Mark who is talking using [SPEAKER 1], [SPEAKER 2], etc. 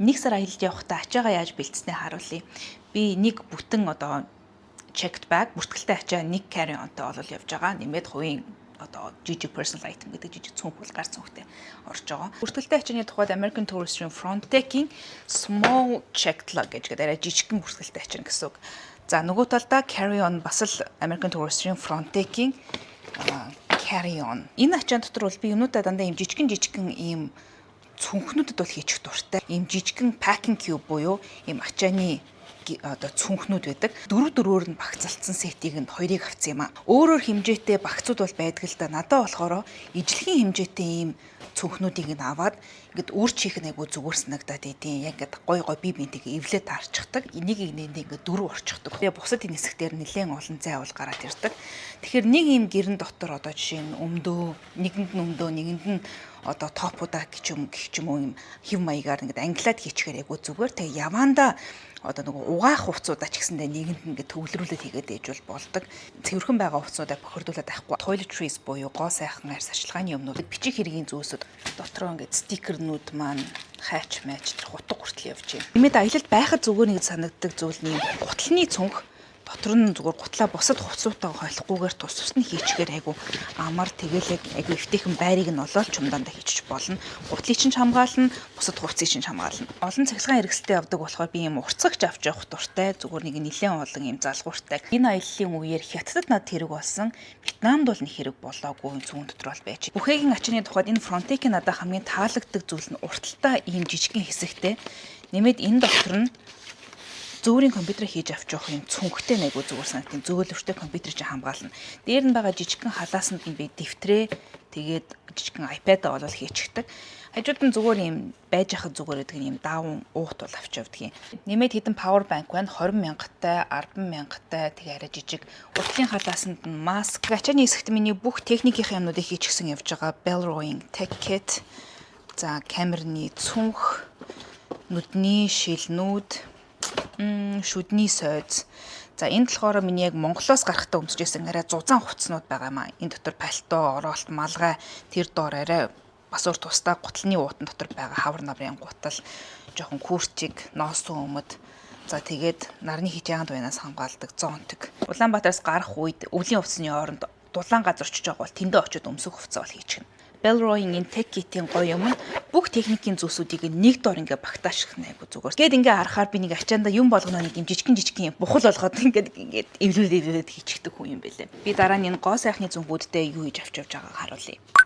[SPEAKER 1] Нэг сар аялалд явахдаа ачаагаа яаж бэлдснээ харуулъя. Би нэг бүтэн одоо checked bag, бүртгэлтэй ачаа нэг carry onтой олол явж байгаа. Нэмээд хувийн одоо жижиг personal item гэдэг жижиг цүнх гар цүнхтэй орж байгаа. Бүртгэлтэй ачааны тухайд American Tourister-ийн Frontex-ийн small checked luggage гэдэг арай жижигхэн бүртгэлтэй ачаа гэсэн үг. За нөгөө талдаа carry on бас л American Tourister-ийн Frontex-ийн carry on. Энэ ачаан дотор бол би юмнуудаа дандаа ийм жижигхэн ийм цүнхнүүдэд бол хийчих дуртай. Ийм жижигхэн packing cube буюу ийм ачааны одоо цүнхнүүд байдаг. Дөрөөр нь багцалцсан сетийг нь хоёрыг авсан юм а. Өөрөөр хэмжээтэй багцууд бол байдаг л да. Надад болохоор ижлэгийн хэмжээтэй ийм цүнхнүүдийг нь аваад ингээд үр чих нэггүй зүгээр санагдаад идэв. Яг ингээд гой бие биентэйгээ эвлээд таарчихдаг. Энийг ингээд дөрөв орчихдог. Тэгээ бусад энэ хэсгээр нэлээд олон зай уул гараад ирдэг. Тэгэхээр нэг ийм гэрэн дотор одоо жишээ нь нэгэнд нь нэгэнд нь одоо топуудаа гэх юм ийм хэв маягаар ингээд англиад хийчихээр айгу зүгээр. Тэгээ явандаа одоо нөгөө угаах хувцсуудаа ч гэсэндээ нэгэнд нь ингээд төвлөрүүлээд хийгээд ээж бол болдог. Цэвэрхэн байгаа хувцсуудаа бохирдуулаад авахгүй. Toiletries буюу гоо сайхан арьс арчилгааны юмнууд бичиг хэргийн зүйлсүүд дотроо ингээд стикернүүд маань хайч майч хутга хүртэл явж байна. Нэмээд аялалд байхад зүгээр нэг санагддаг зүйл нь гутлын цүнх дотор нь зүгээр гутлаа бусад хувцсуудаа хойлохгүйгээр тус нь хийчихээр айгу амар тэгээл айгу эвтэйхэн байрыг нь олоод чумдаандаа хийчих болно. Гутлыг чинь хамгаална, бусад хувцсыг чинь хамгаална. Олон цахилгаан хэрэгсэлтэй явдаг болохоор би ийм уртцагч авч явах дуртай. Зүгээр нэг нэлээд олон ийм залгууртай. Энэ аяллаа үеэр Хятадд над хэрэг болсон. Вьетнамд бол нэг хэрэг болоогүй зүүн дотор бол байж. Бүхэгийн ачааны тухайд энэ Frontex-ийн надад хамгийн таалагддаг зүйл нь урталтай ийм жижигхэн хэсэгтэй. Нэмээд энэ дотор нь зөөрийн компьютер хийж авч явах юм цүнхтэй найгуу зүгээр санагдیں۔ Зөөлөвчтэй компьютер чинь хамгаална. Дээр нь байгаа жижигхэн халаасанд нь би дэвтрээ тэгээд жижигхэн iPad-аа болол хийчихдэг. Хажууд нь зүгээр юм байж хахад зүгээр гэдэг юм даавн уут бол авч явдаг юм. Нэмээд хэдэн power bank байна. 20 мянгатай, 10 мянгатай тэгээ арай жижиг. Уртлын халаасанд нь маск. Ачааны хэсэгт миний бүх техникийн юмнуудыг хийчихсэн явж байгаа. Bellroing tech kit. За камерны цүнх, нүдний шилнүүд, шүдний сойз. За энд болохоор миний яг Монголоос гарахтаа өмсөж байсан арай зузаан хувцснууд байгаа маа. Энэ дотор пальто, оролт, малгай, тэр доор арай бас өөр тусдаа гутлын уутан дотор байгаа хавар наврын гутал, жоохон күрчиг, ноосун өмд. За тэгээд нарны хичээнд байнаас хамгаалдаг зонтог. Улаанбаатараас гарах үед өвлийн хувцсны оронд дулаан газар очиж байгаа бол тэндээ очиод өмсөх хувцас бол хийчихнэ. Bellroing-ийн tech kit-ийн гоё юм нь бүх техникийн зүйлсүүдийг нэг доор ингээ багтааших найгуу зүгээр. Гээд ингээ харахаар би нэг ачаанда юм болгоно нэг юм жижигхэн юм бухал болгоод ингээд эвлүүлээд хийчихдэг хүн юм байлээ. Би дараа нь энэ гоо сайхны зүнхүүдтэй юу хийж авч явж байгааг харуулъя.